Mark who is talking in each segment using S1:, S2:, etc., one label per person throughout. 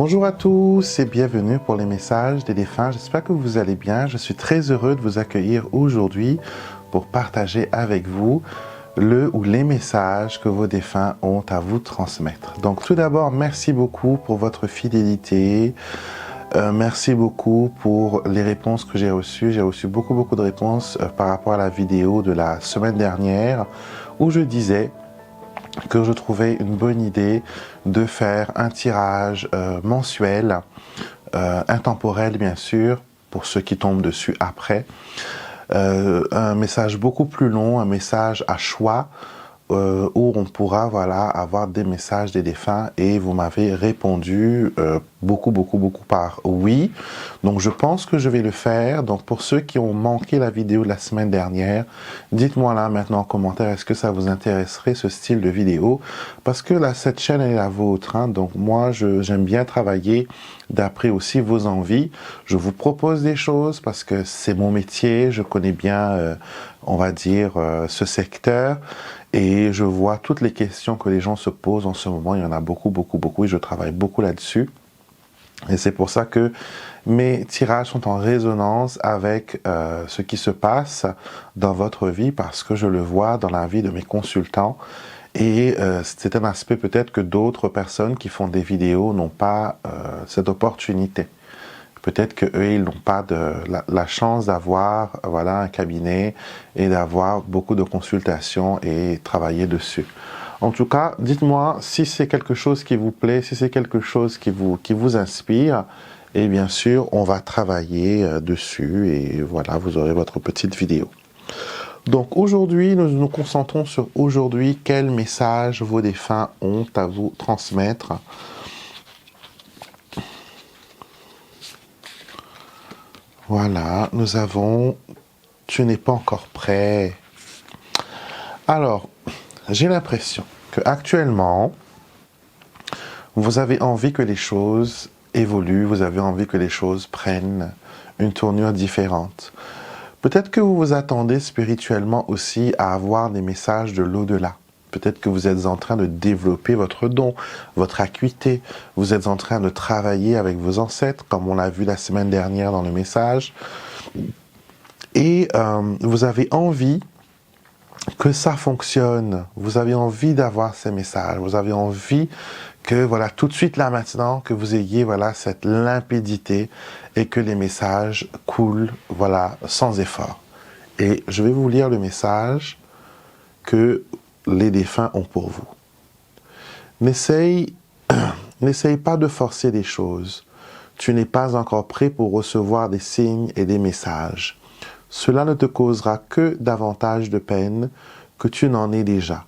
S1: Bonjour à tous et bienvenue pour les messages des défunts. J'espère que vous allez bien. Je suis très heureux de vous accueillir aujourd'hui pour partager avec vous le ou les messages que vos défunts ont à vous transmettre. Donc tout d'abord, merci beaucoup pour votre fidélité. Merci beaucoup pour les réponses que j'ai reçues. J'ai reçu beaucoup de réponses par rapport à la vidéo de la semaine dernière où je disais que je trouvais une bonne idée de faire un tirage mensuel, intemporel bien sûr, pour ceux qui tombent dessus après. Un message beaucoup plus long, un message à choix, où on pourra avoir des messages des défunts, et vous m'avez répondu beaucoup par oui. Donc je pense que je vais le faire. Donc pour ceux qui ont manqué la vidéo de la semaine dernière, dites-moi là maintenant en commentaire, est-ce que ça vous intéresserait ce style de vidéo? Parce que là, cette chaîne est la vôtre, hein, donc moi j'aime bien travailler d'après aussi vos envies. Je vous propose des choses parce que c'est mon métier, je connais bien, on va dire, ce secteur. Et je vois toutes les questions que les gens se posent en ce moment. Il y en a beaucoup, et je travaille beaucoup là-dessus. Et c'est pour ça que mes tirages sont en résonance avec ce qui se passe dans votre vie, parce que je le vois dans la vie de mes consultants. Et c'est un aspect peut-être que d'autres personnes qui font des vidéos n'ont pas cette opportunité. Peut-être qu'eux, ils n'ont pas la chance d'avoir un cabinet et d'avoir beaucoup de consultations et travailler dessus. En tout cas, dites-moi si c'est quelque chose qui vous plaît, si c'est quelque chose qui vous inspire. Et bien sûr, on va travailler dessus et voilà, vous aurez votre petite vidéo. Donc aujourd'hui, nous nous concentrons sur aujourd'hui, quel message vos défunts ont à vous transmettre. Voilà, nous avons « Tu n'es pas encore prêt ». Alors, j'ai l'impression qu'actuellement, vous avez envie que les choses évoluent, vous avez envie que les choses prennent une tournure différente. Peut-être que vous vous attendez spirituellement aussi à avoir des messages de l'au-delà. Peut-être que vous êtes en train de développer votre don, votre acuité. Vous êtes en train de travailler avec vos ancêtres, comme on l'a vu la semaine dernière dans le message. Et vous avez envie que ça fonctionne. Vous avez envie d'avoir ces messages. Vous avez envie que, tout de suite là maintenant, que vous ayez, cette limpidité et que les messages coulent, sans effort. Et je vais vous lire le message que les défunts ont pour vous. N'essaye pas de forcer les choses. Tu n'es pas encore prêt pour recevoir des signes et des messages. Cela ne te causera que davantage de peine que tu n'en es déjà.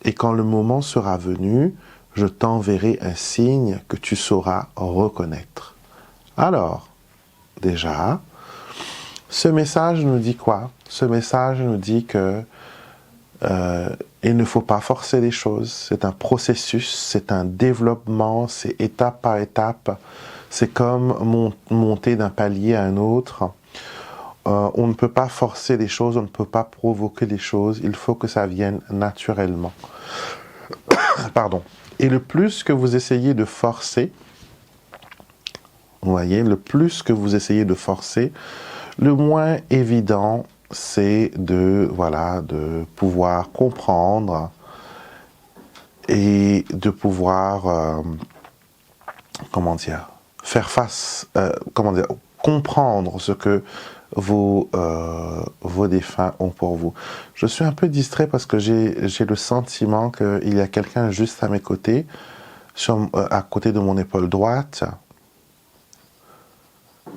S1: Et quand le moment sera venu, je t'enverrai un signe que tu sauras reconnaître. Alors, déjà, ce message nous dit quoi? Ce message nous dit que il ne faut pas forcer les choses, c'est un processus, c'est un développement, c'est étape par étape, c'est comme monter d'un palier à un autre. On ne peut pas forcer les choses, on ne peut pas provoquer les choses, il faut que ça vienne naturellement. Pardon. Et le plus que vous essayez de forcer, vous voyez, le plus que vous essayez de forcer, le moins évident c'est de pouvoir comprendre et de pouvoir, faire face, comprendre ce que vos défunts ont pour vous. Je suis un peu distrait parce que j'ai le sentiment qu'il y a quelqu'un juste à mes côtés, à côté de mon épaule droite.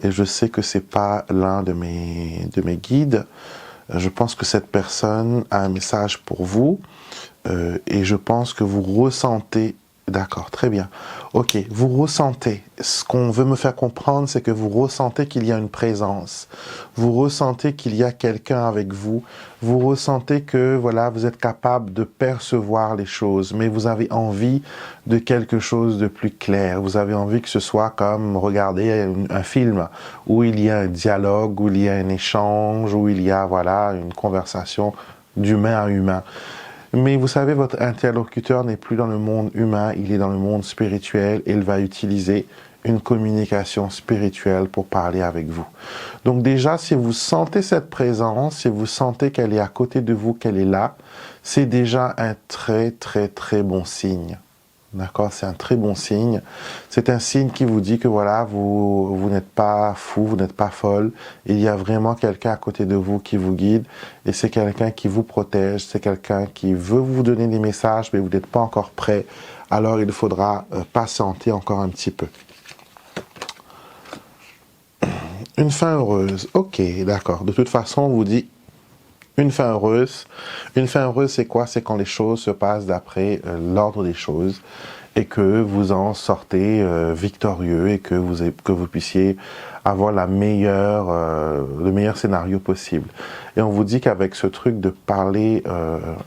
S1: Et je sais que c'est pas l'un de mes guides. Je pense que cette personne a un message pour vous. Et je pense que vous ressentez... D'accord, très bien. Ok, vous ressentez. Ce qu'on veut me faire comprendre, c'est que vous ressentez qu'il y a une présence. Vous ressentez qu'il y a quelqu'un avec vous. Vous ressentez que, vous êtes capable de percevoir les choses. Mais vous avez envie de quelque chose de plus clair. Vous avez envie que ce soit comme regarder un film où il y a un dialogue, où il y a un échange, où il y a, une conversation d'humain à humain. Mais vous savez, votre interlocuteur n'est plus dans le monde humain, il est dans le monde spirituel et il va utiliser une communication spirituelle pour parler avec vous. Donc déjà, si vous sentez cette présence, si vous sentez qu'elle est à côté de vous, qu'elle est là, c'est déjà un très très très bon signe. D'accord? C'est un très bon signe. C'est un signe qui vous dit que voilà, vous n'êtes pas fou, vous n'êtes pas folle. Il y a vraiment quelqu'un à côté de vous qui vous guide et c'est quelqu'un qui vous protège, c'est quelqu'un qui veut vous donner des messages mais vous n'êtes pas encore prêt. Alors il faudra patienter encore un petit peu. Une fin heureuse. Ok, d'accord. De toute façon, on vous dit une fin heureuse. Une fin heureuse, c'est quoi? C'est quand les choses se passent d'après l'ordre des choses et que vous en sortez victorieux et que vous puissiez avoir le meilleur scénario possible. Et on vous dit qu'avec ce truc de parler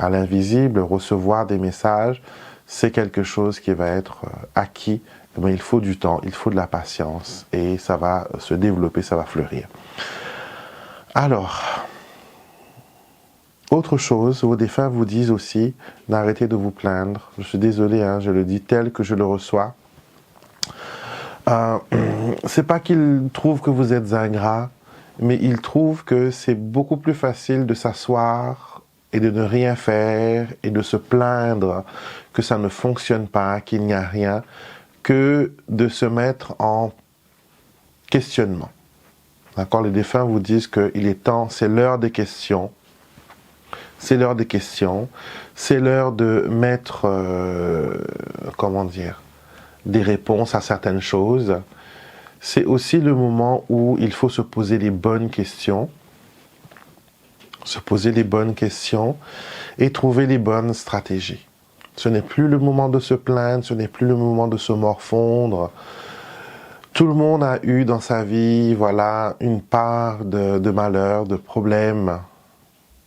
S1: à l'invisible, recevoir des messages, c'est quelque chose qui va être acquis. Mais il faut du temps, il faut de la patience et ça va se développer, ça va fleurir. Alors, autre chose, vos défunts vous disent aussi d'arrêter de vous plaindre. Je suis désolé, hein, je le dis tel que je le reçois. C'est pas qu'ils trouvent que vous êtes ingrat, mais ils trouvent que c'est beaucoup plus facile de s'asseoir et de ne rien faire et de se plaindre que ça ne fonctionne pas, qu'il n'y a rien, que de se mettre en questionnement. D'accord? Les défunts vous disent qu'il est temps, c'est l'heure des questions. C'est l'heure des questions. C'est l'heure de mettre, comment dire, des réponses à certaines choses. C'est aussi le moment où il faut se poser les bonnes questions. Se poser les bonnes questions et trouver les bonnes stratégies. Ce n'est plus le moment de se plaindre, ce n'est plus le moment de se morfondre. Tout le monde a eu dans sa vie, voilà, une part de malheur, de problèmes.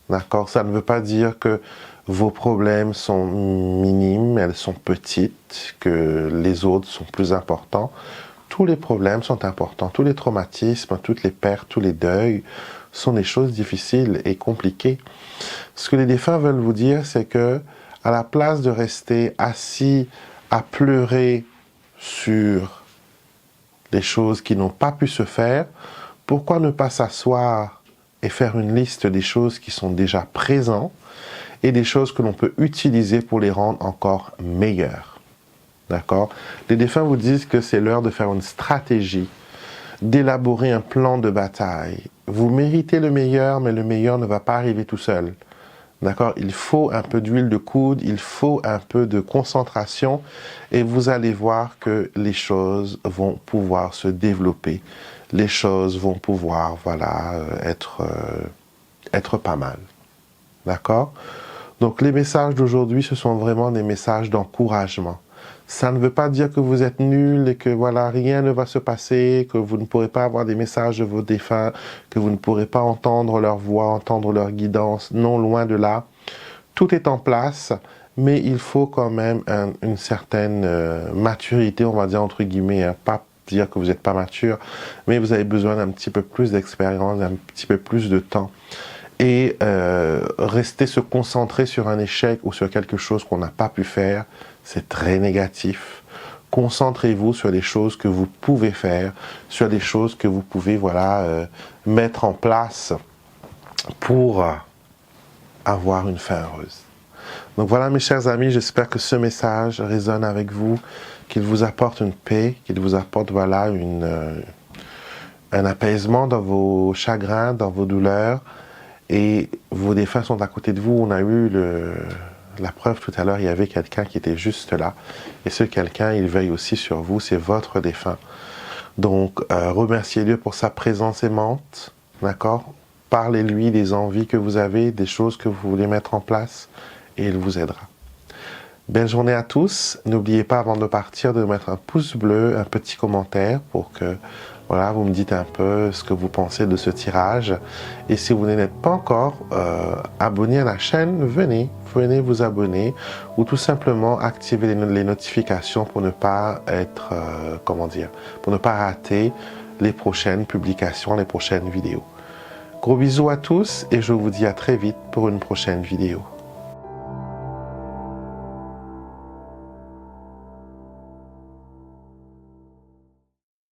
S1: D'accord? Ça ne veut pas dire que vos problèmes sont minimes, elles sont petites, que les autres sont plus importants. Tous les problèmes sont importants, tous les traumatismes, toutes les pertes, tous les deuils sont des choses difficiles et compliquées. Ce que les défunts veulent vous dire, c'est que à la place de rester assis à pleurer sur les choses qui n'ont pas pu se faire, pourquoi ne pas s'asseoir et faire une liste des choses qui sont déjà présentes et des choses que l'on peut utiliser pour les rendre encore meilleures. D'accord? Les défunts vous disent que c'est l'heure de faire une stratégie, d'élaborer un plan de bataille. Vous méritez le meilleur, mais le meilleur ne va pas arriver tout seul. D'accord? Il faut un peu d'huile de coude, il faut un peu de concentration et vous allez voir que les choses vont pouvoir se développer. Les choses vont pouvoir, voilà, être pas mal. D'accord? Donc les messages d'aujourd'hui, ce sont vraiment des messages d'encouragement. Ça ne veut pas dire que vous êtes nul et que voilà, rien ne va se passer, que vous ne pourrez pas avoir des messages de vos défunts, que vous ne pourrez pas entendre leur voix, entendre leur guidance. Non, loin de là. Tout est en place, mais il faut quand même une certaine maturité, on va dire entre guillemets, hein, pas dire que vous n'êtes pas mature, mais vous avez besoin d'un petit peu plus d'expérience, d'un petit peu plus de temps. Et rester se concentrer sur un échec ou sur quelque chose qu'on n'a pas pu faire, c'est très négatif. Concentrez-vous sur les choses que vous pouvez faire, sur les choses que vous pouvez voilà, mettre en place pour avoir une fin heureuse. Donc voilà mes chers amis, j'espère que ce message résonne avec vous, qu'il vous apporte une paix, qu'il vous apporte voilà, un apaisement dans vos chagrins, dans vos douleurs. Et vos défunts sont à côté de vous. On a eu la preuve tout à l'heure, il y avait quelqu'un qui était juste là. Et ce quelqu'un, il veille aussi sur vous, c'est votre défunt. Donc, remerciez-le pour sa présence aimante, d'accord? Parlez-lui des envies que vous avez, des choses que vous voulez mettre en place, et il vous aidera. Belle journée à tous. N'oubliez pas, avant de partir, de mettre un pouce bleu, un petit commentaire pour que voilà, vous me dites un peu ce que vous pensez de ce tirage. Et si vous n'êtes pas encore abonné à la chaîne, venez vous abonner ou tout simplement activer les notifications pour ne pas être, pour ne pas rater les prochaines publications, les prochaines vidéos. Gros bisous à tous et je vous dis à très vite pour une prochaine vidéo.